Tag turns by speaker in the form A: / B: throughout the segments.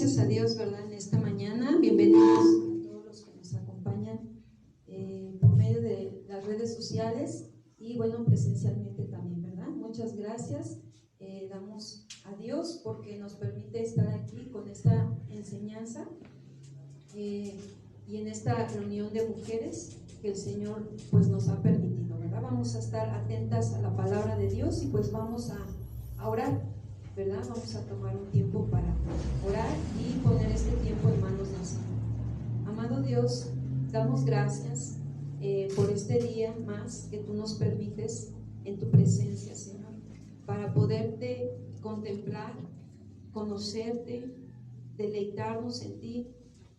A: gracias a Dios, ¿verdad? En esta mañana, bienvenidos a todos los que nos acompañan por medio de las redes sociales y bueno, presencialmente también, ¿verdad? Muchas gracias, damos a Dios porque nos permite estar aquí con esta enseñanza y en esta reunión de mujeres que el Señor pues nos ha permitido, ¿verdad? Vamos a estar atentas a la palabra de Dios y pues vamos a orar, ¿verdad? Vamos a tomar un tiempo para orar y poner este tiempo en manos del Señor. Amado Dios, damos gracias por este día más que tú nos permites en tu presencia, Señor, para poderte contemplar, conocerte, deleitarnos en ti,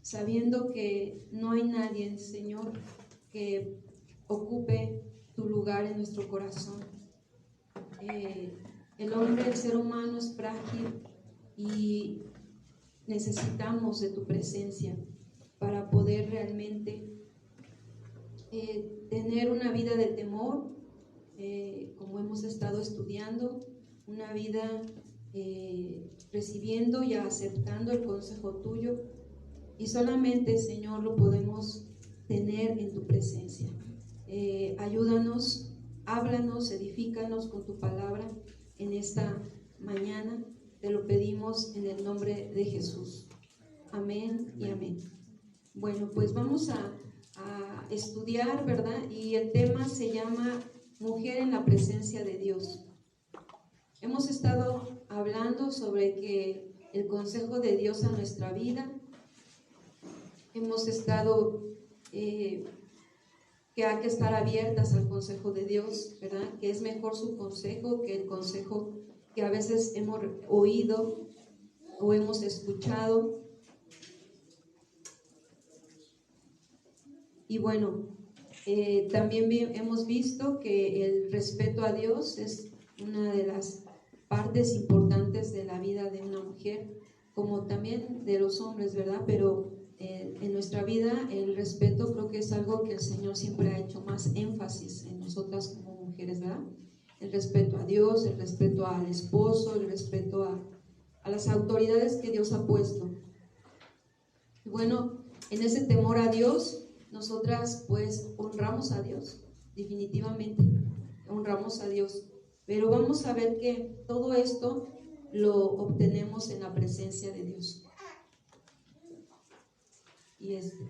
A: sabiendo que no hay nadie, Señor, que ocupe tu lugar en nuestro corazón. El hombre, el ser humano es frágil y necesitamos de tu presencia para poder realmente tener una vida de temor, como hemos estado estudiando, una vida recibiendo y aceptando el consejo tuyo, y solamente, Señor, lo podemos tener en tu presencia. Ayúdanos, háblanos, edifícanos con tu palabra en esta mañana, te lo pedimos en el nombre de Jesús. Amén y amén. Bueno, pues vamos a estudiar, ¿verdad? Y el tema se llama Mujer en la presencia de Dios. Hemos estado hablando sobre que el consejo de Dios a nuestra vida. Hemos estado que hay que estar abiertas al consejo de Dios, ¿verdad? Que es mejor su consejo que el consejo que a veces hemos oído o hemos escuchado. Y bueno, también hemos visto que el respeto a Dios es una de las partes importantes de la vida de una mujer, como también de los hombres, ¿verdad? Pero en nuestra vida el respeto creo que es algo que el Señor siempre ha hecho más énfasis en nosotras como mujeres, ¿verdad? El respeto a Dios, el respeto al esposo, el respeto a las autoridades que Dios ha puesto. Y bueno, en ese temor a Dios, nosotras pues honramos a Dios, definitivamente, honramos a Dios. Pero vamos a ver que todo esto lo obtenemos en la presencia de Dios.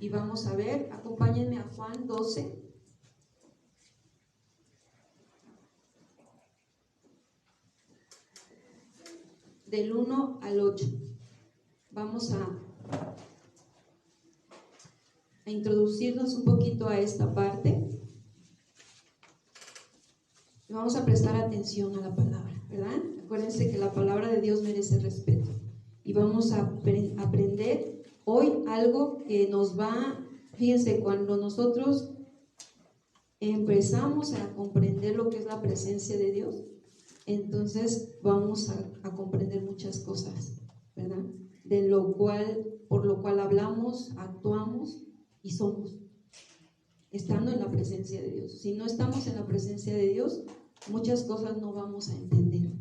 A: Y vamos a ver, acompáñenme a Juan 12. Del 1 al 8. Vamos a introducirnos un poquito a esta parte. Y vamos a prestar atención a la palabra, ¿verdad? Acuérdense que la palabra de Dios merece respeto. Y vamos a aprender hoy algo que nos va, fíjense, cuando nosotros empezamos a comprender lo que es la presencia de Dios, entonces vamos a comprender muchas cosas, ¿verdad? Por lo cual hablamos, actuamos y somos, estando en la presencia de Dios. Si no estamos en la presencia de Dios, muchas cosas no vamos a entender.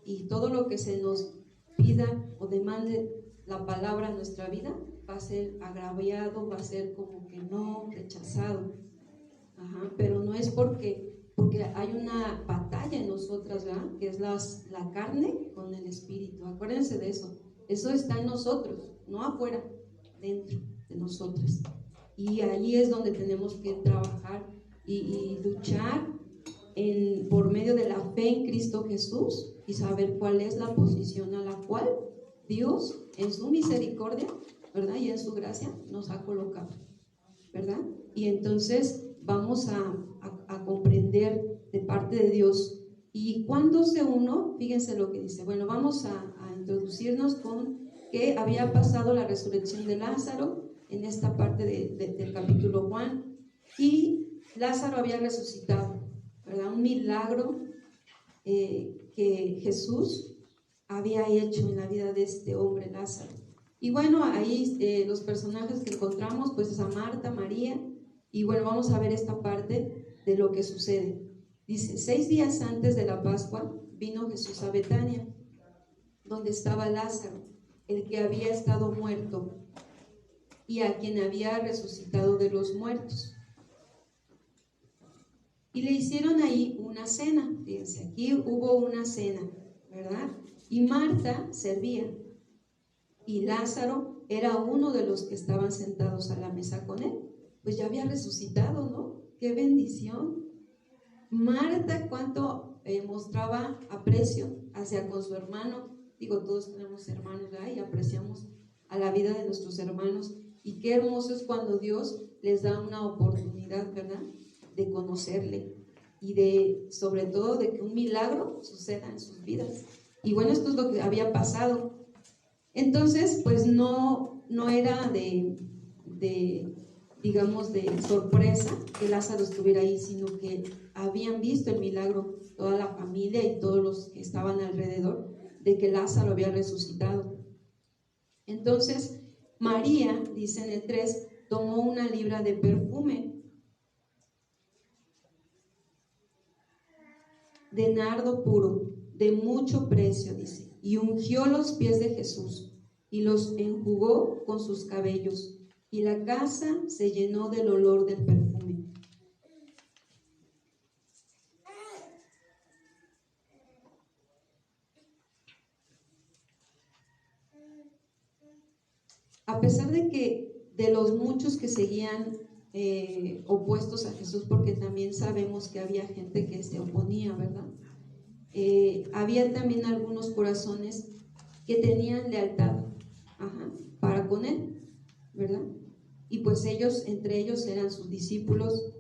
A: Y todo lo que se nos pida o demande la palabra en nuestra vida va a ser agraviado, va a ser como que no, rechazado. Pero no es porque hay una batalla en nosotras, ¿verdad? Que es la carne con el espíritu. Acuérdense de eso. Eso está en nosotros, no afuera, dentro de nosotras. Y allí es donde tenemos que trabajar y luchar por medio de la fe en Cristo Jesús y saber cuál es la posición a la cual Dios en su misericordia, ¿verdad? Y en su gracia nos ha colocado, ¿verdad? Y entonces vamos a comprender de parte de Dios. Y cuando se uno, fíjense lo que dice. Bueno, vamos a introducirnos con que había pasado la resurrección de Lázaro en esta parte del capítulo Juan, y Lázaro había resucitado, ¿verdad? Un milagro que Jesús había hecho en la vida de este hombre Lázaro. Y bueno, ahí los personajes que encontramos pues es a Marta, María, y bueno, vamos a ver esta parte de lo que sucede. Dice, 6 días antes de la Pascua vino Jesús a Betania, donde estaba Lázaro, el que había estado muerto y a quien había resucitado de los muertos. Y le hicieron ahí una cena. Fíjense, aquí hubo una cena, ¿verdad? Y Marta servía. Y Lázaro era uno de los que estaban sentados a la mesa con él. Pues ya había resucitado, ¿no? ¡Qué bendición! Marta, cuánto mostraba aprecio hacia con su hermano. Digo, todos tenemos hermanos, ¿verdad? Y apreciamos a la vida de nuestros hermanos. Y qué hermoso es cuando Dios les da una oportunidad, ¿verdad?, de conocerle y de, sobre todo, de que un milagro suceda en sus vidas. Y bueno, esto es lo que había pasado. Entonces, pues no era digamos, de sorpresa que Lázaro estuviera ahí, sino que habían visto el milagro toda la familia y todos los que estaban alrededor de que Lázaro había resucitado. Entonces, María, dice en el 3, tomó una libra de perfume de nardo puro, de mucho precio, dice, y ungió los pies de Jesús y los enjugó con sus cabellos, y la casa se llenó del olor del perfume. A pesar de los muchos que seguían opuestos a Jesús, porque también sabemos que había gente que se oponía, ¿verdad? Había también algunos corazones que tenían lealtad para con él, ¿verdad? Y pues entre ellos eran sus discípulos,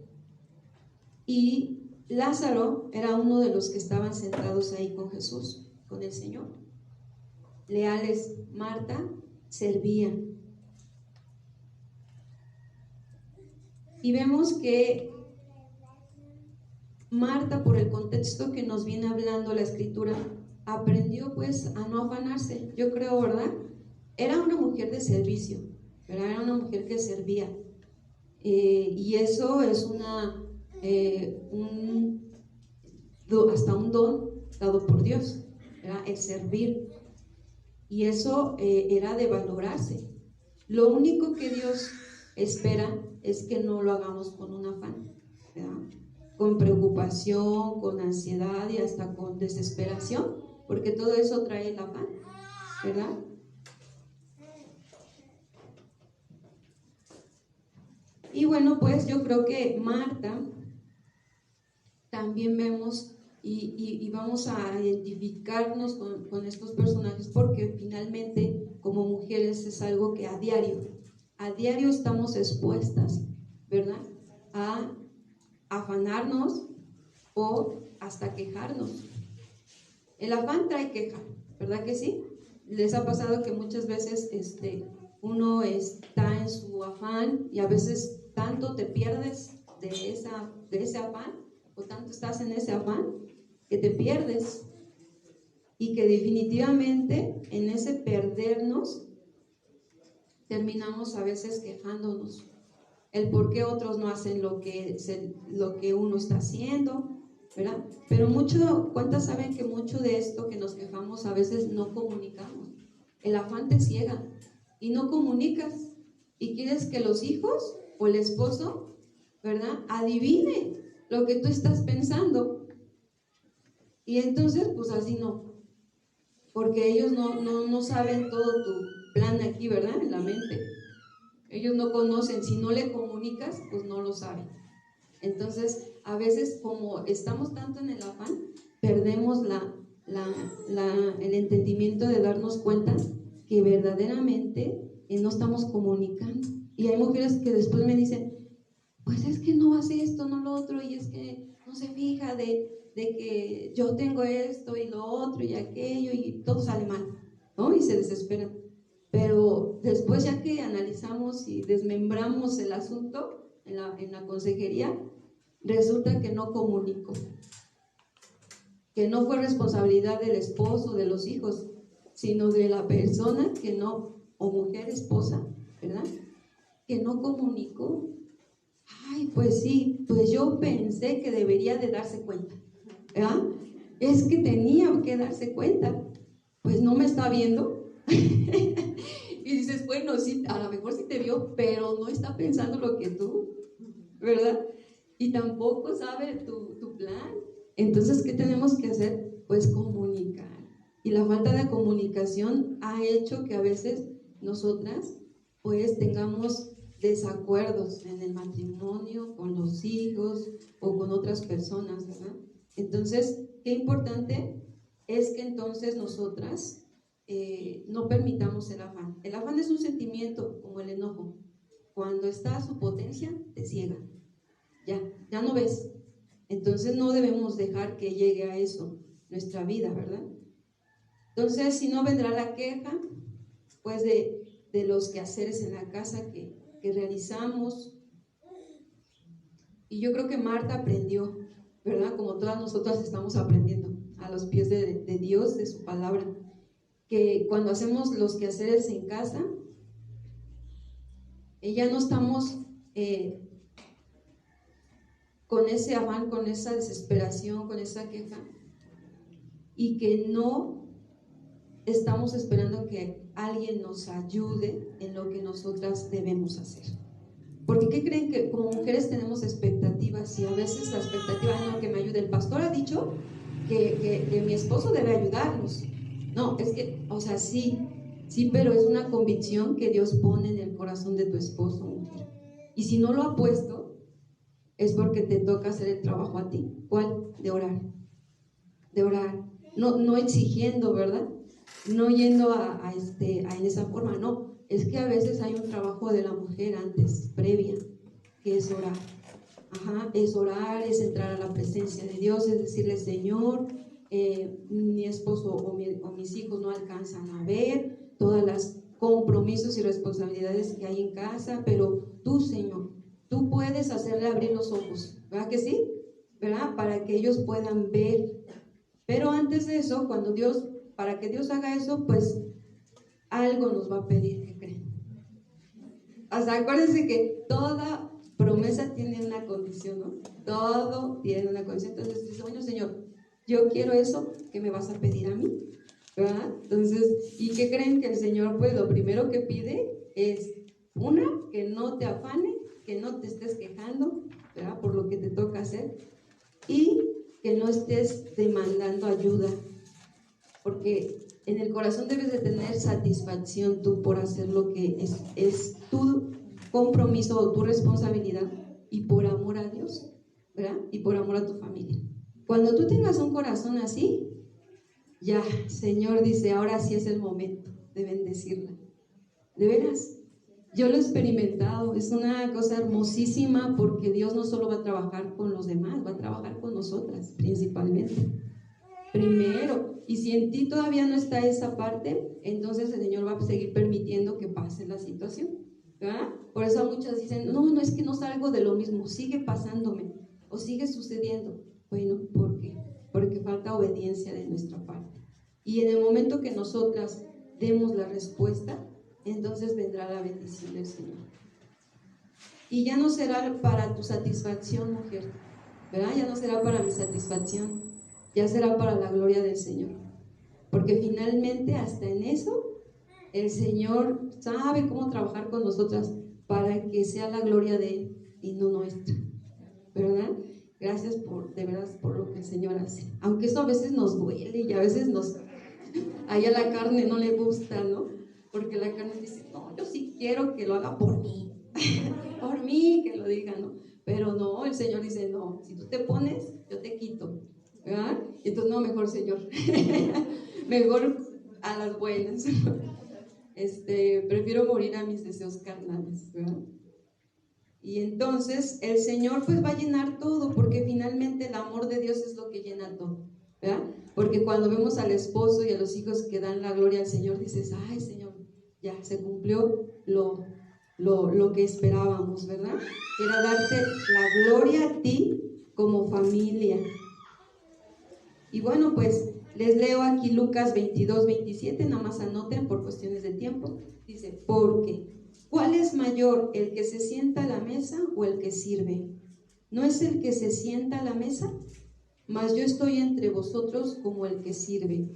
A: y Lázaro era uno de los que estaban sentados ahí con Jesús, con el Señor. Leales. Marta servía. Y vemos que Marta, por el contexto que nos viene hablando la Escritura, aprendió pues a no afanarse, yo creo, ¿verdad? Era una mujer de servicio, ¿verdad? Era una mujer que servía. Y eso es hasta un don dado por Dios, ¿verdad? El servir. Y eso era de valorarse. Lo único que Dios espera es que no lo hagamos con un afán, ¿verdad?, con preocupación, con ansiedad y hasta con desesperación, porque todo eso trae el afán, ¿verdad? Y bueno, pues yo creo que Marta también vemos y vamos a identificarnos con estos personajes, porque finalmente como mujeres es algo que a diario estamos expuestas, ¿verdad?, a afanarnos o hasta quejarnos. El afán trae queja, ¿verdad que sí? ¿Les ha pasado que muchas veces uno está en su afán y a veces tanto te pierdes de ese afán, o tanto estás en ese afán que te pierdes, y que definitivamente en ese perdernos terminamos a veces quejándonos el por qué otros no hacen lo que uno está haciendo, ¿verdad? Pero ¿cuántas saben que mucho de esto que nos quejamos a veces no comunicamos? El afán te ciega y no comunicas, y quieres que los hijos o el esposo, ¿verdad?, adivine lo que tú estás pensando, y entonces pues así no, porque ellos no saben todo tu plan aquí, ¿verdad?, en la mente. Ellos no conocen, si no le comunicas, pues no lo saben. Entonces, a veces como estamos tanto en el afán, perdemos el entendimiento de darnos cuenta que verdaderamente no estamos comunicando. Y hay mujeres que después me dicen, pues es que no hace esto, no lo otro, y es que no se fija de que yo tengo esto y lo otro y aquello, y todo sale mal, ¿no? Y se desesperan. Pero después, ya que analizamos y desmembramos el asunto en la consejería, resulta que no comunicó, que no fue responsabilidad del esposo, de los hijos, sino de la persona que no, o mujer, esposa, ¿verdad?, que no comunicó. Ay, pues sí, pues yo pensé que debería de darse cuenta, ¿verdad? Es que tenía que darse cuenta. Pues no me está viendo. dices, bueno, sí, a lo mejor sí te vio, pero no está pensando lo que tú, ¿verdad? Y tampoco sabe tu plan. Entonces, ¿qué tenemos que hacer? Pues comunicar. Y la falta de comunicación ha hecho que a veces nosotras pues tengamos desacuerdos en el matrimonio, con los hijos o con otras personas, ¿verdad? Entonces, qué importante es que entonces nosotras no permitamos el afán. El afán es un sentimiento como el enojo. Cuando está a su potencia, te ciega. Ya no ves. Entonces no debemos dejar que llegue a eso nuestra vida, ¿verdad? Entonces, si no, vendrá la queja, pues de los quehaceres en la casa que realizamos. Y yo creo que Marta aprendió, ¿verdad? Como todas nosotras estamos aprendiendo a los pies de Dios, de su palabra, que cuando hacemos los quehaceres en casa, ya no estamos con ese afán, con esa desesperación, con esa queja, y que no estamos esperando que alguien nos ayude en lo que nosotras debemos hacer. Porque ¿qué creen? Que como mujeres tenemos expectativas, y a veces la expectativa, no, que me ayude. El pastor ha dicho que mi esposo debe ayudarnos. No, es que, o sea, sí, pero es una convicción que Dios pone en el corazón de tu esposo, mujer. Y si no lo ha puesto, es porque te toca hacer el trabajo a ti. ¿Cuál? De orar. De orar. No exigiendo, ¿verdad? No yendo a en esa forma, no. Es que a veces hay un trabajo de la mujer antes, previa, que es orar. Es orar, es entrar a la presencia de Dios, es decirle, Señor, mi esposo o mis hijos no alcanzan a ver todas las compromisos y responsabilidades que hay en casa, pero tú, Señor, tú puedes hacerle abrir los ojos, ¿verdad que sí? ¿Verdad? Para que ellos puedan ver. Pero antes de eso, para que Dios haga eso, pues algo nos va a pedir, ¿qué creen? O sea, acuérdense que toda promesa tiene una condición, ¿no? Todo tiene una condición. Entonces dice, bueno, Señor, yo quiero eso que me vas a pedir a mí, ¿verdad? Entonces, ¿y qué creen? Que el Señor, pues lo primero que pide es, que no te afane, que no te estés quejando, ¿verdad? Por lo que te toca hacer, y que no estés demandando ayuda, porque en el corazón debes de tener satisfacción tú por hacer lo que es tu compromiso o tu responsabilidad, y por amor a Dios, ¿verdad? Y por amor a tu familia. Cuando tú tengas un corazón así, ya, Señor dice, ahora sí es el momento de bendecirla. De veras, yo lo he experimentado, es una cosa hermosísima, porque Dios no solo va a trabajar con los demás, va a trabajar con nosotras principalmente. Primero, y si en ti todavía no está esa parte, entonces el Señor va a seguir permitiendo que pase la situación, ¿verdad? Por eso muchas dicen, no, es que no salgo de lo mismo, sigue pasándome o sigue sucediendo. Bueno, ¿por qué? Porque falta obediencia de nuestra parte. Y en el momento que nosotras demos la respuesta, entonces vendrá la bendición del Señor. Y ya no será para tu satisfacción, mujer, ¿verdad? Ya no será para mi satisfacción, ya será para la gloria del Señor. Porque finalmente hasta en eso el Señor sabe cómo trabajar con nosotras para que sea la gloria de Él y no nuestra, ¿verdad? Gracias de verdad por lo que el Señor hace. Aunque eso a veces nos duele y a veces a la carne no le gusta, ¿no? Porque la carne dice, no, yo sí quiero que lo haga por mí, por mí que lo diga, ¿no? Pero no, el Señor dice, no, si tú te pones, yo te quito, ¿verdad? Entonces, no, mejor, Señor, mejor a las buenas. Prefiero morir a mis deseos carnales, ¿verdad? Y entonces el Señor pues va a llenar todo, porque finalmente el amor de Dios es lo que llena todo, ¿verdad? Porque cuando vemos al esposo y a los hijos que dan la gloria al Señor, dices, ay, Señor, ya se cumplió lo que esperábamos, ¿verdad? Era darte la gloria a ti como familia. Y bueno, pues les leo aquí Lucas 22-27, nada más anoten por cuestiones de tiempo. Dice, porque ¿cuál es mayor, el que se sienta a la mesa o el que sirve? ¿No es el que se sienta a la mesa? Mas yo estoy entre vosotros como el que sirve.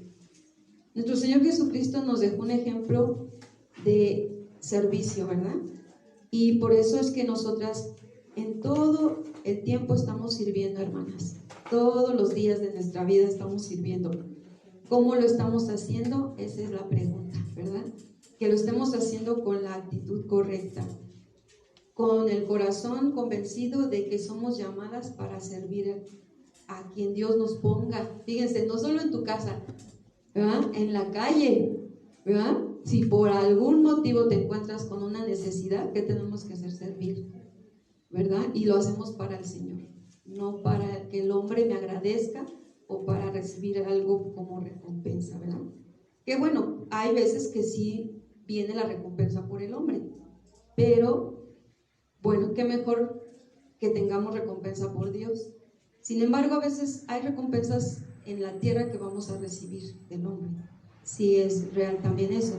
A: Nuestro Señor Jesucristo nos dejó un ejemplo de servicio, ¿verdad? Y por eso es que nosotras en todo el tiempo estamos sirviendo, hermanas. Todos los días de nuestra vida estamos sirviendo. ¿Cómo lo estamos haciendo? Esa es la pregunta, ¿verdad? Que lo estemos haciendo con la actitud correcta, con el corazón convencido de que somos llamadas para servir a quien Dios nos ponga. Fíjense, no solo en tu casa, ¿verdad? En la calle, ¿verdad? Si por algún motivo te encuentras con una necesidad, ¿qué tenemos que hacer? Servir, ¿verdad? Y lo hacemos para el Señor, no para que el hombre me agradezca o para recibir algo como recompensa, ¿verdad? Que bueno, hay veces que sí viene la recompensa por el hombre, pero bueno, qué mejor que tengamos recompensa por Dios. Sin embargo, a veces hay recompensas en la tierra que vamos a recibir del hombre. Sí es real también eso.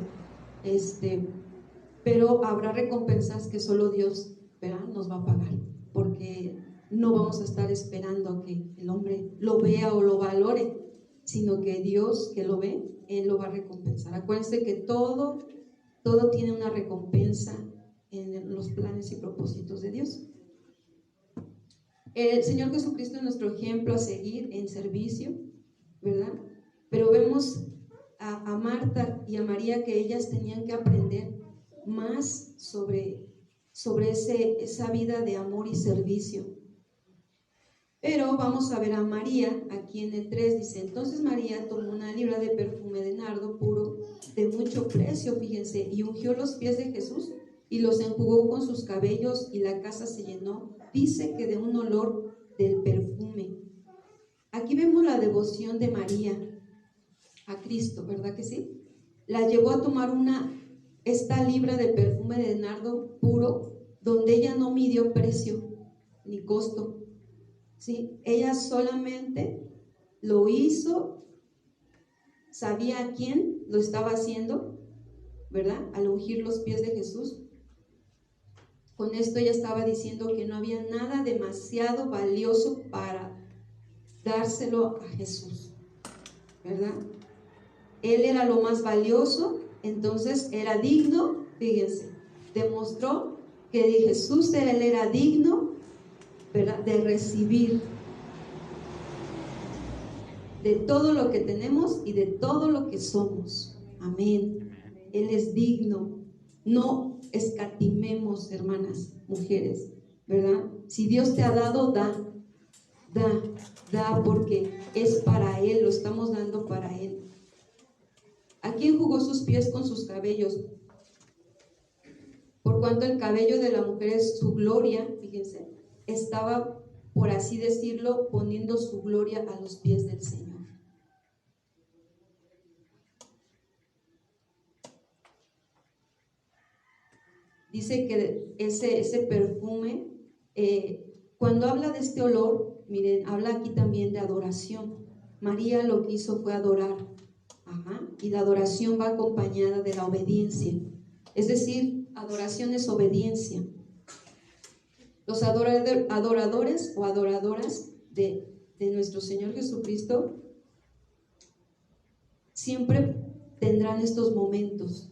A: Pero habrá recompensas que solo Dios, ¿verdad?, nos va a pagar, porque no vamos a estar esperando a que el hombre lo vea o lo valore, sino que Dios, que lo ve, Él lo va a recompensar. Acuérdense que todo tiene una recompensa en los planes y propósitos de Dios. El Señor Jesucristo es nuestro ejemplo a seguir en servicio, ¿verdad? Pero vemos a Marta y a María que ellas tenían que aprender más sobre esa vida de amor y servicio. Pero vamos a ver a María, aquí en el 3 dice: entonces María tomó una libra de perfume de nardo puro de mucho precio, fíjense, y ungió los pies de Jesús y los enjugó con sus cabellos, y la casa se llenó, dice que de un olor del perfume. Aquí vemos la devoción de María a Cristo, ¿verdad que sí? La llevó a tomar esta libra de perfume de nardo puro, donde ella no midió precio ni costo, ¿sí? Ella solamente lo hizo, sabía a quién lo estaba haciendo, ¿verdad? Al ungir los pies de Jesús. Con esto ella estaba diciendo que no había nada demasiado valioso para dárselo a Jesús, ¿verdad? Él era lo más valioso, entonces era digno, fíjense, demostró que de Jesús él era digno, ¿verdad?, de recibir de todo lo que tenemos y de todo lo que somos. Amén. Él es digno. No escatimemos, hermanas, mujeres, ¿verdad? Si Dios te ha dado, da, porque es para Él, lo estamos dando para Él. ¿A quién jugó sus pies con sus cabellos? Por cuanto el cabello de la mujer es su gloria, fíjense, estaba, por así decirlo, poniendo su gloria a los pies del Señor. Dice que ese perfume, cuando habla de este olor, miren, habla aquí también de adoración. María lo que hizo fue adorar. Y la adoración va acompañada de la obediencia. Es decir, adoración es obediencia. Los adoradores o adoradoras de nuestro Señor Jesucristo siempre tendrán estos momentos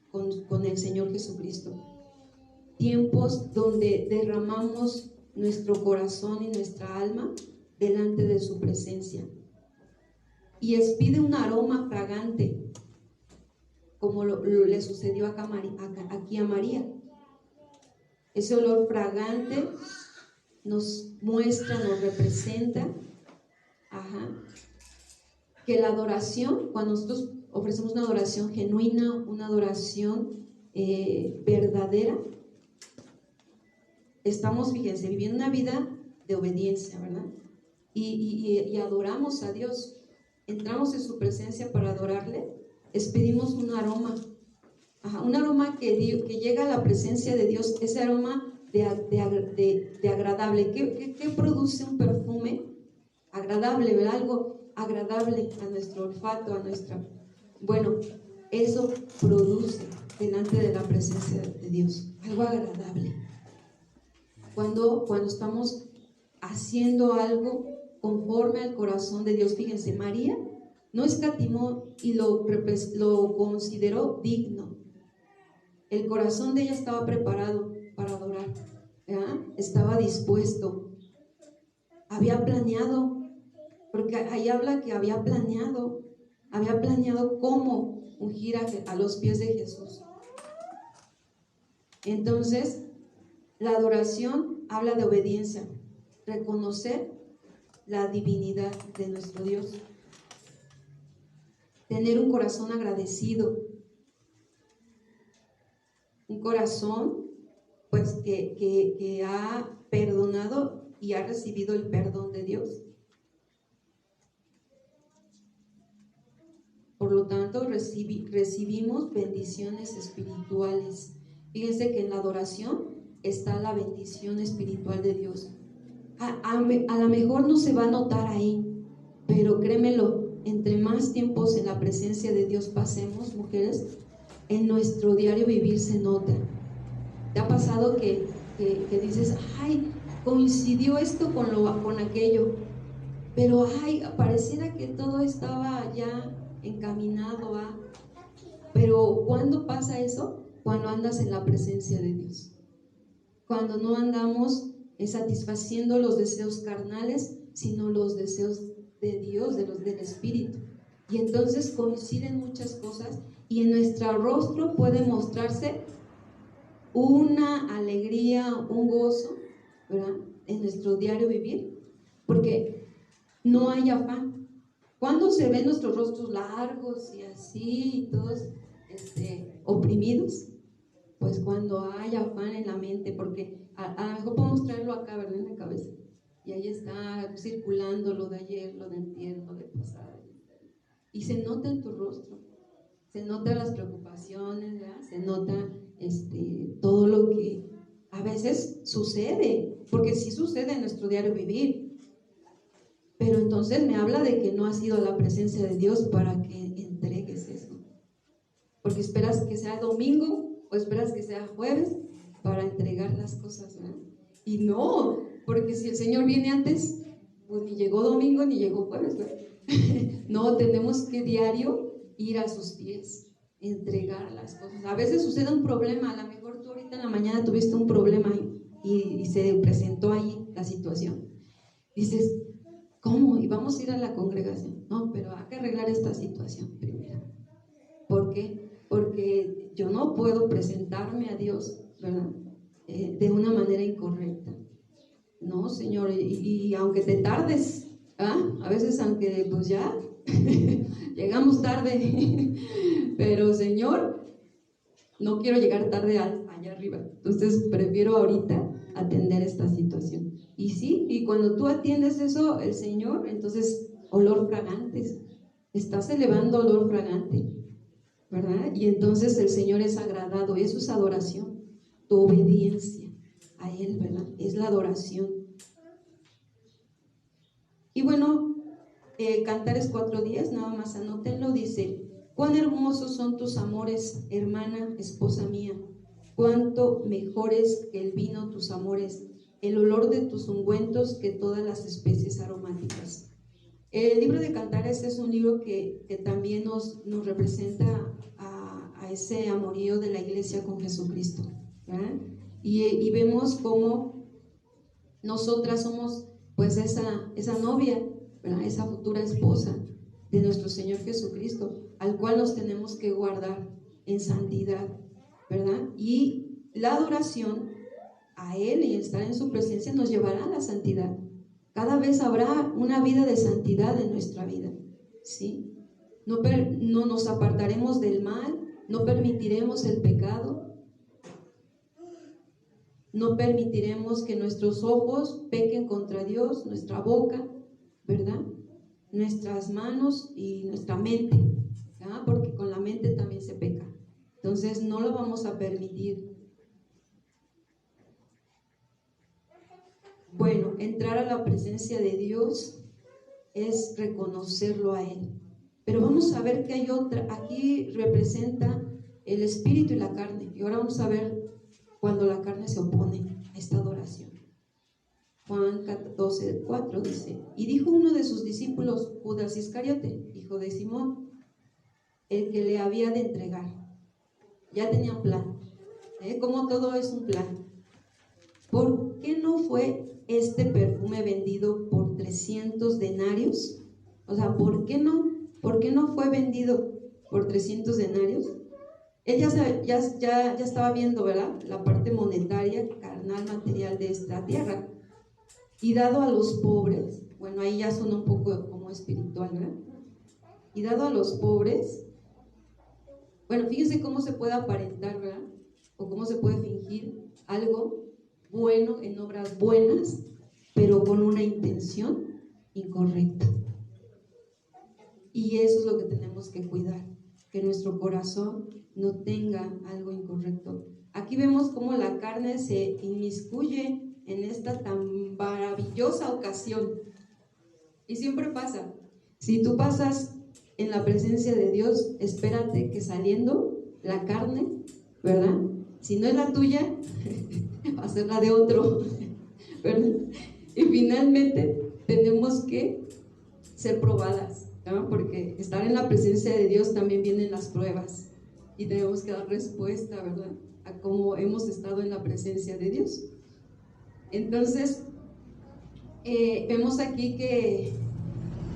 A: con el Señor Jesucristo. Tiempos donde derramamos nuestro corazón y nuestra alma delante de su presencia. Y expide un aroma fragante, como le sucedió aquí a María. Ese olor fragante nos muestra, nos representa, que la adoración, cuando nosotros ofrecemos una adoración genuina, una adoración verdadera, estamos, fíjense, viviendo una vida de obediencia, ¿verdad? Y adoramos a Dios. Entramos en su presencia para adorarle, expedimos un aroma, un aroma que llega a la presencia de Dios, ese aroma de agradable. ¿Qué produce un perfume agradable, ¿verdad? Algo agradable a nuestro olfato, bueno, eso produce delante de la presencia de Dios algo agradable. Cuando estamos haciendo algo conforme al corazón de Dios. Fíjense, María no escatimó y lo consideró digno. El corazón de ella estaba preparado para adorar, ¿verdad? Estaba dispuesto, había planeado, porque ahí habla que había planeado cómo ungir a los pies de Jesús. Entonces, la adoración habla de obediencia, reconocer la divinidad de nuestro Dios, tener un corazón agradecido, un corazón pues que ha perdonado y ha recibido el perdón de Dios. Por lo tanto, recibimos bendiciones espirituales. Fíjense que en la adoración está la bendición espiritual de Dios. A lo mejor no se va a notar ahí, pero créemelo, entre más tiempos en la presencia de Dios pasemos, mujeres, en nuestro diario vivir se nota. ¿Te ha pasado que dices, ay, coincidió esto con aquello? Pero ay, pareciera que todo estaba ya encaminado a... Pero ¿cuándo pasa eso? Cuando andas en la presencia de Dios. Cuando no andamos satisfaciendo los deseos carnales, sino los deseos de Dios, del Espíritu. Y entonces coinciden muchas cosas y en nuestro rostro puede mostrarse una alegría, un gozo, ¿verdad? En nuestro diario vivir, porque no hay afán. ¿Cuándo se ven nuestros rostros largos y así, y todos oprimidos? Pues cuando hay afán en la mente, porque a lo mejor podemos traerlo acá, ¿verdad? En la cabeza, y ahí está circulando lo de ayer, lo de antier, lo de pasado, y se nota en tu rostro, se notan las preocupaciones, ¿verdad? Se nota todo lo que a veces sucede, porque sí sucede en nuestro diario vivir, pero entonces me habla de que no has ido a la presencia de Dios para que entregues eso, porque esperas que sea domingo o esperas que sea jueves para entregar las cosas, ¿verdad? Y no, porque si el Señor viene antes, pues ni llegó domingo ni llegó jueves, ¿verdad? No, tenemos que diario ir a sus pies, entregar las cosas. A veces sucede un problema, a lo mejor tú ahorita en la mañana tuviste un problema y se presentó ahí la situación. Dices, ¿cómo? Y vamos a ir a la congregación. No, pero hay que arreglar esta situación primero. ¿Por qué? Porque yo no puedo presentarme a Dios, ¿verdad? De una manera incorrecta. No, Señor, y aunque te tardes, a veces aunque pues ya llegamos tarde, pero Señor, no quiero llegar tarde allá arriba, entonces prefiero ahorita atender esta situación. Y sí, y cuando tú atiendes eso, el Señor, entonces olor fragante, estás elevando olor fragante, ¿verdad? Y entonces el Señor es agradado, eso es adoración, tu obediencia a Él, ¿verdad? Es la adoración. Y bueno, Cantares 4:10, nada más anótenlo, dice: cuán hermosos son tus amores, hermana, esposa mía, cuánto mejores que el vino tus amores, el olor de tus ungüentos que todas las especies aromáticas. El libro de Cantares es un libro que también nos representa a ese amorío de la iglesia con Jesucristo, ¿verdad? Y vemos cómo nosotras somos pues esa novia, ¿verdad? Esa futura esposa de nuestro Señor Jesucristo, al cual nos tenemos que guardar en santidad, ¿verdad? Y la adoración a Él y estar en su presencia nos llevará a la santidad. Cada vez habrá una vida de santidad en nuestra vida, ¿sí? No nos apartaremos del mal, no permitiremos el pecado, no permitiremos que nuestros ojos pequen contra Dios, nuestra boca, ¿verdad? Nuestras manos y nuestra mente, ¿verdad? Porque con la mente también se peca. Entonces no lo vamos a permitir. Bueno, entrar a la presencia de Dios es reconocerlo a Él. Pero vamos a ver que hay otra, aquí representa el espíritu y la carne. Y ahora vamos a ver cuando la carne se opone a esta adoración. Juan 12:4 dice: y dijo uno de sus discípulos, Judas Iscariote, hijo de Simón, el que le había de entregar. Ya tenía un plan. Como todo es un plan. ¿Por qué no fue este perfume vendido por 300 denarios? O sea, ¿por qué no? ¿Por qué no fue vendido por 300 denarios? Él ya estaba viendo, ¿verdad?, la parte monetaria, carnal, material de esta tierra. Y dado a los pobres, bueno, ahí ya suena un poco como espiritual, ¿verdad? Y dado a los pobres, bueno, fíjense cómo se puede aparentar, ¿verdad? O cómo se puede fingir algo bueno en obras buenas, pero con una intención incorrecta. Y eso es lo que tenemos que cuidar, que nuestro corazón no tenga algo incorrecto. Aquí vemos cómo la carne se inmiscuye en esta tan maravillosa ocasión. Y siempre pasa. Si tú pasas en la presencia de Dios, espérate que saliendo la carne, ¿verdad?, si no es la tuya, va a ser la de otro, ¿verdad? Y finalmente tenemos que ser probadas, ¿no? Porque estar en la presencia de Dios también vienen las pruebas y tenemos que dar respuesta, ¿verdad?, a cómo hemos estado en la presencia de Dios. Entonces, vemos aquí que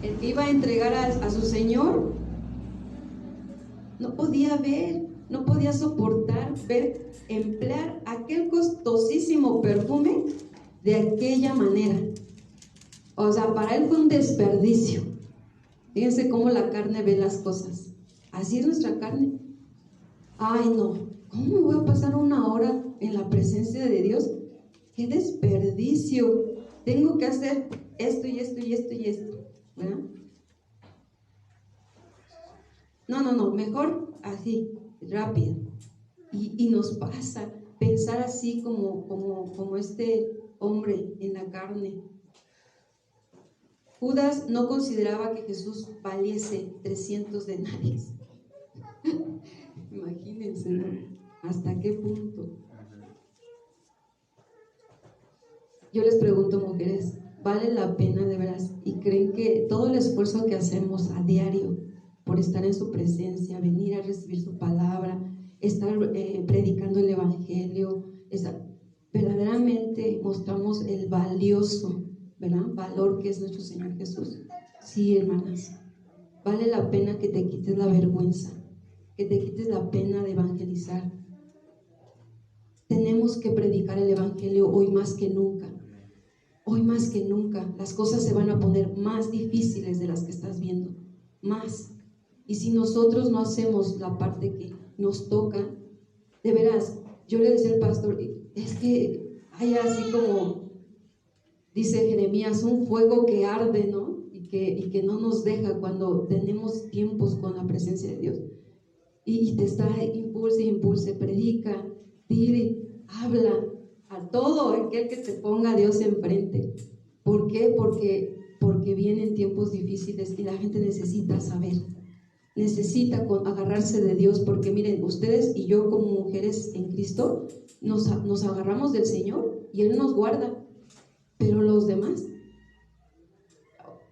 A: el que iba a entregar a su Señor no podía ver, no podía soportar ver emplear aquel costosísimo perfume de aquella manera. O sea, para él fue un desperdicio. Fíjense cómo la carne ve las cosas. Así es nuestra carne. Ay, no, ¿cómo me voy a pasar una hora en la presencia de Dios? ¡Qué desperdicio! Tengo que hacer esto y esto y esto y esto, ¿verdad? No, mejor así, rápido. Y nos pasa pensar así como este hombre en la carne. Judas no consideraba que Jesús valiese 300 denarios. Imagínense, ¿no? ¿Hasta qué punto? Yo les pregunto, mujeres, ¿vale la pena de veras? ¿Y creen que todo el esfuerzo que hacemos a diario por estar en su presencia, venir a recibir su palabra, estar predicando el evangelio, verdaderamente mostramos el valioso, ¿verdad?, valor que es nuestro Señor Jesús? Sí, hermanas, vale la pena que te quites la vergüenza, que te quites la pena de evangelizar. Tenemos que predicar el evangelio hoy más que nunca. Hoy más que nunca las cosas se van a poner más difíciles de las que estás viendo, más. Y si nosotros no hacemos la parte que nos toca, de veras, yo le decía al pastor, es que hay así como dice Jeremías, un fuego que arde, ¿no? Y que no nos deja cuando tenemos tiempos con la presencia de Dios. Y te está impulse, predica, dile, habla a todo aquel que te ponga a Dios enfrente. ¿Por qué? Porque vienen tiempos difíciles y la gente necesita saber, necesita agarrarse de Dios, porque miren, ustedes y yo como mujeres en Cristo nos agarramos del Señor y Él nos guarda, pero los demás,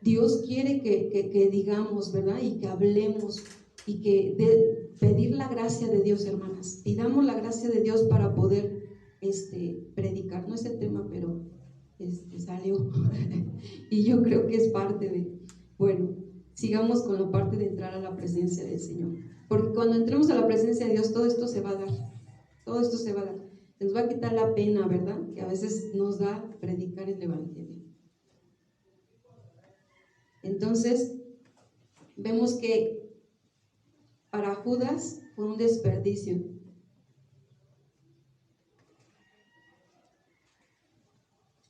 A: Dios quiere que digamos, ¿verdad?, y que hablemos y que pedir la gracia de Dios, hermanas, pidamos la gracia de Dios para poder predicar. No es el tema, pero salió y yo creo que es parte de, bueno, sigamos con la parte de entrar a la presencia del Señor, porque cuando entremos a la presencia de Dios, todo esto se va a dar, todo esto se va a dar, se nos va a quitar la pena, ¿verdad?, que a veces nos da predicar el evangelio. Entonces vemos que para Judas fue un desperdicio.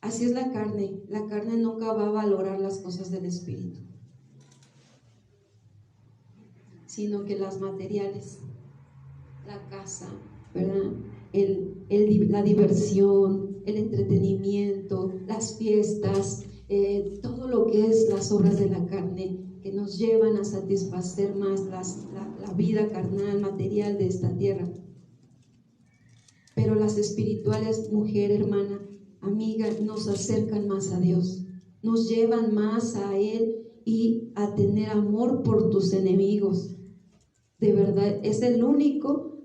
A: Así es la carne nunca va a valorar las cosas del Espíritu, sino que las materiales, la casa, ¿verdad?, la diversión, el entretenimiento, las fiestas, todo lo que es las obras de la carne que nos llevan a satisfacer más la vida carnal, material de esta tierra. Pero las espirituales, mujer, hermana, amiga, nos acercan más a Dios, nos llevan más a Él y a tener amor por tus enemigos. De verdad, es el único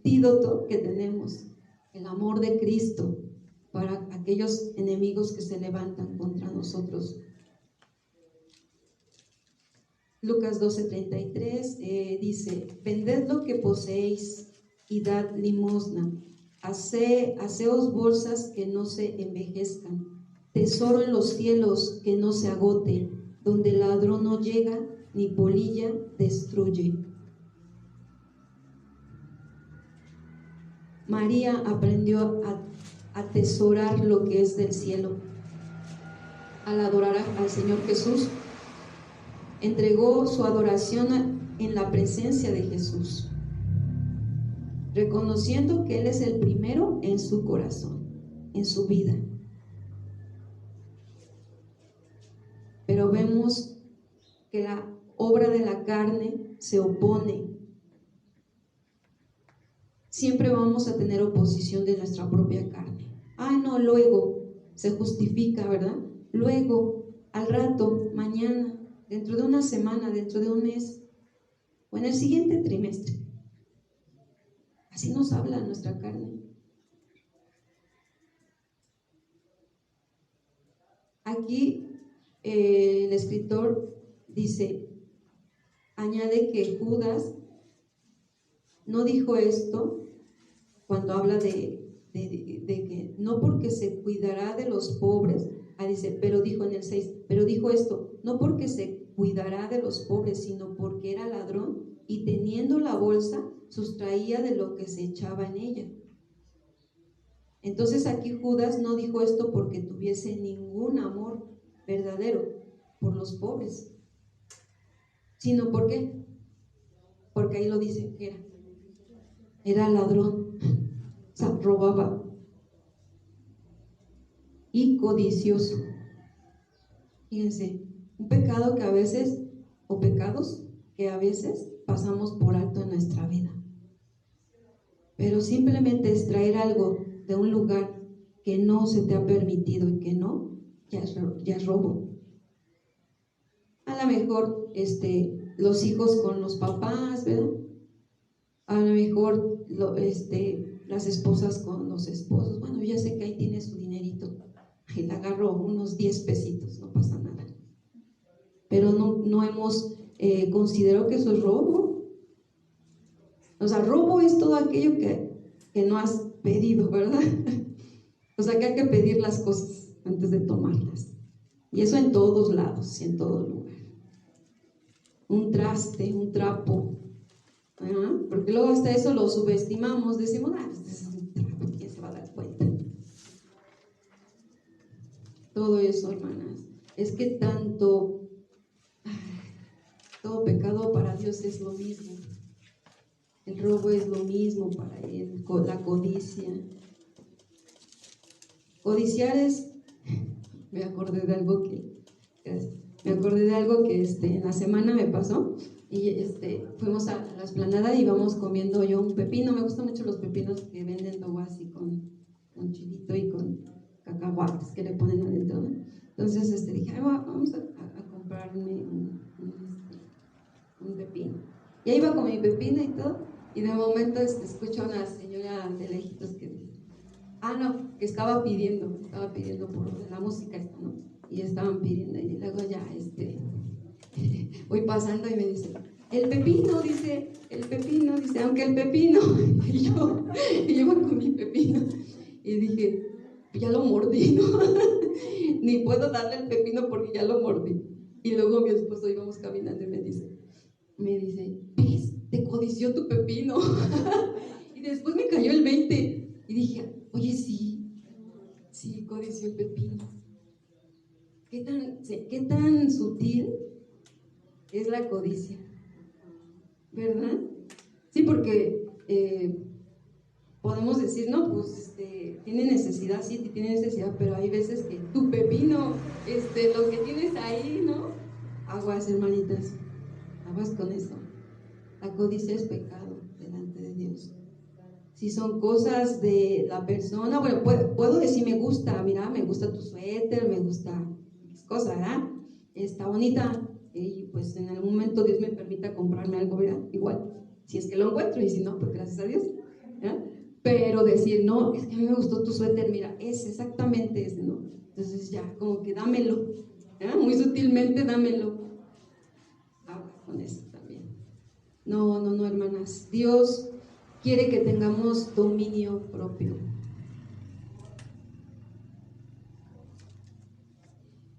A: antídoto que tenemos, el amor de Cristo para aquellos enemigos que se levantan contra nosotros. Lucas 12:33 dice: vended lo que poseéis y dad limosna. Haceos bolsas que no se envejezcan, tesoro en los cielos que no se agote, donde el ladrón no llega ni polilla destruye. María aprendió a atesorar lo que es del cielo. Al adorar al Señor Jesús, entregó su adoración en la presencia de Jesús, reconociendo que Él es el primero en su corazón, en su vida. Pero vemos que la obra de la carne se opone. Siempre vamos a tener oposición de nuestra propia carne. No, luego se justifica, ¿verdad? Luego, al rato, mañana, dentro de una semana, dentro de un mes, o en el siguiente trimestre. Así nos habla nuestra carne. Aquí el escritor dice, añade que Judas no dijo esto cuando habla de que no porque se cuidará de los pobres, dice, pero dijo en el 6, pero dijo esto, no porque se cuidará de los pobres, sino porque era ladrón y teniendo la bolsa sustraía de lo que se echaba en ella. Entonces aquí Judas no dijo esto porque tuviese ningún amor verdadero por los pobres, sino porque ahí lo dice que era ladrón, o sea, robaba y codicioso. Fíjense, un pecado que a veces, o pecados que a veces pasamos por alto en nuestra vida, pero simplemente extraer algo de un lugar que no se te ha permitido y que no, ya es robo. A lo mejor los hijos con los papás, ¿verdad? A lo mejor las esposas con los esposos. Bueno, ya sé que ahí tiene su dinerito, y le agarro unos 10 pesitos, no pasa nada. Pero no hemos considerado que eso es robo. O sea, robo es todo aquello que no has pedido, ¿verdad? O sea, que hay que pedir las cosas antes de tomarlas. Y eso en todos lados y en todo lugar. Un traste, un trapo, ¿verdad? Porque luego hasta eso lo subestimamos, decimos, este es un trapo, ¿quién se va a dar cuenta? Todo eso, hermanas, es que todo pecado para Dios es lo mismo. El robo es lo mismo para Él, la codicia. Codiciar es, me acordé de algo que en la semana me pasó, y fuimos a la explanada y íbamos comiendo yo un pepino. Me gustan mucho los pepinos que venden luego así con chilito y con cacahuates que le ponen adentro, ¿no? Entonces dije, vamos a comprarme un pepino. Y ahí iba con mi pepino y todo, y de momento escucho a una señora de lejitos que dice, que estaba pidiendo por la música esta, ¿no? Y estaban pidiendo, y luego ya voy pasando y me dice, el pepino, dice, aunque el pepino, y yo iba con mi pepino, y dije, ya lo mordí, ¿no? Ni puedo darle el pepino porque ya lo mordí. Y luego mi esposo íbamos caminando y me dice, ¿ves? Te codició tu pepino. Y después me cayó el 20 y dije, oye, sí, codició el pepino. ¿Qué tan sutil es la codicia? ¿Verdad? Sí, porque podemos decir, no, pues tiene necesidad, sí, tiene necesidad, pero hay veces que tu pepino, lo que tienes ahí, ¿no? Aguas, hermanitas, aguas con eso. La codicia es pecado delante de Dios. Si son cosas de la persona, bueno, puedo decir me gusta, mira, me gusta tu suéter, me gusta cosas, ¿verdad? Está bonita, y pues en algún momento Dios me permita comprarme algo, ¿verdad? Igual, si es que lo encuentro, y si no, pues gracias a Dios. ¿ya? Pero decir, no, es que a mí me gustó tu suéter, mira, es exactamente ese, ¿no? Entonces ya, como que dámelo, ¿ya? Muy sutilmente dámelo. Con eso también. No, hermanas. Dios quiere que tengamos dominio propio.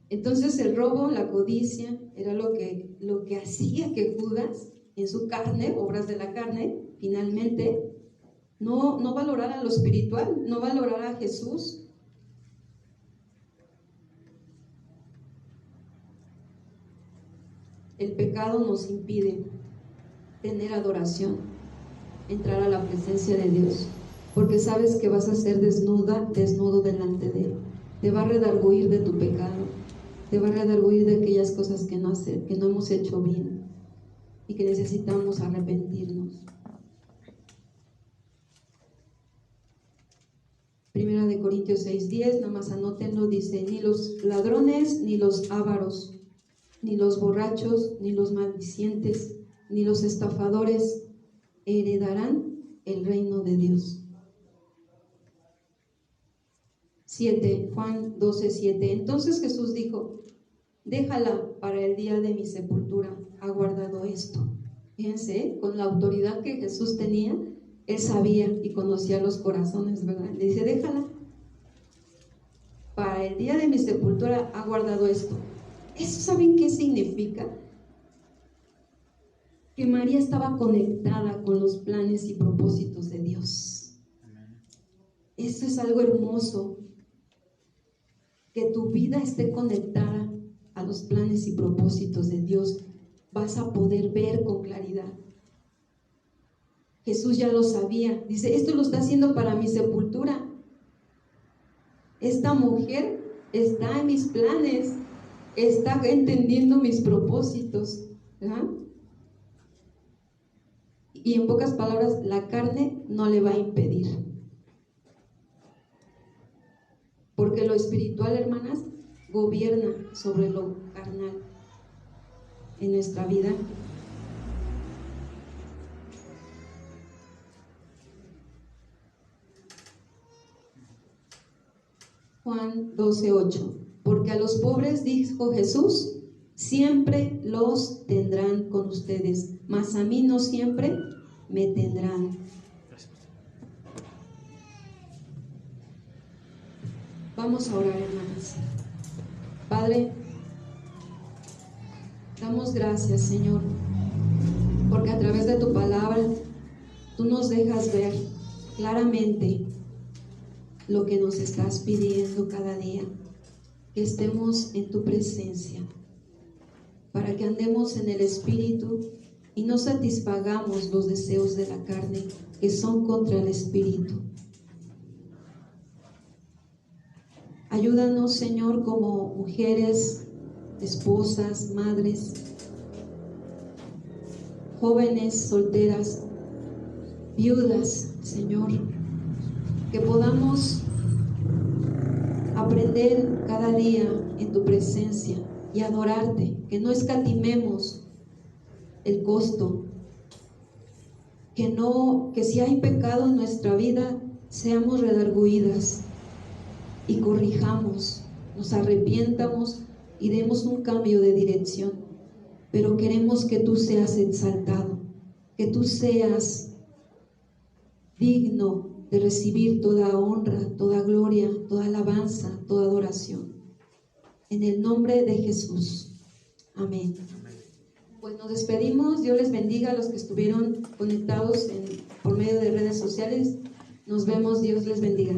A: Entonces el robo, la codicia, era lo que hacía que Judas, en su carne, obras de la carne, finalmente, no valorara lo espiritual, no valorara a Jesús. El pecado nos impide tener adoración, entrar a la presencia de Dios, porque sabes que vas a ser desnudo delante de Él. Te va a redarguir de tu pecado, te va a redarguir de aquellas cosas que no hemos hecho bien y que necesitamos arrepentirnos. Primera de Corintios 6:10, nada más anótenlo, dice: ni los ladrones, ni los ávaros, ni los borrachos, ni los maldicientes, ni los estafadores heredarán el reino de Dios. 7, Juan 12:7. Entonces Jesús dijo: déjala, para el día de mi sepultura ha guardado esto. Fíjense, con la autoridad que Jesús tenía, Él sabía y conocía los corazones, ¿verdad? Le dice: déjala, para el día de mi sepultura ha guardado esto. ¿Eso saben qué significa? Que María estaba conectada con los planes y propósitos de Dios. Eso es algo hermoso, que tu vida esté conectada a los planes y propósitos de Dios. Vas a poder ver con claridad. Jesús ya lo sabía, dice: esto lo está haciendo para mi sepultura. Esta mujer está en mis planes, está entendiendo mis propósitos, ¿verdad? Y en pocas palabras, la carne no le va a impedir, porque lo espiritual, hermanas, gobierna sobre lo carnal en nuestra vida. Juan 12:8. Porque a los pobres, dijo Jesús, siempre los tendrán con ustedes, mas a mí no siempre me tendrán. Vamos a orar, hermanas. Padre, damos gracias, Señor, porque a través de tu palabra tú nos dejas ver claramente lo que nos estás pidiendo cada día, que estemos en tu presencia, para que andemos en el Espíritu y no satisfagamos los deseos de la carne, que son contra el Espíritu. Ayúdanos, Señor, como mujeres, esposas, madres, jóvenes, solteras, viudas, Señor, que podamos aprender cada día en tu presencia y adorarte, que no escatimemos el costo, que si hay pecado en nuestra vida, seamos redarguidas y corrijamos, nos arrepientamos y demos un cambio de dirección. Pero queremos que tú seas exaltado, que tú seas digno de recibir toda honra, toda gloria, toda alabanza, toda adoración. En el nombre de Jesús. Amén. Pues nos despedimos. Dios les bendiga a los que estuvieron conectados por medio de redes sociales. Nos vemos. Dios les bendiga.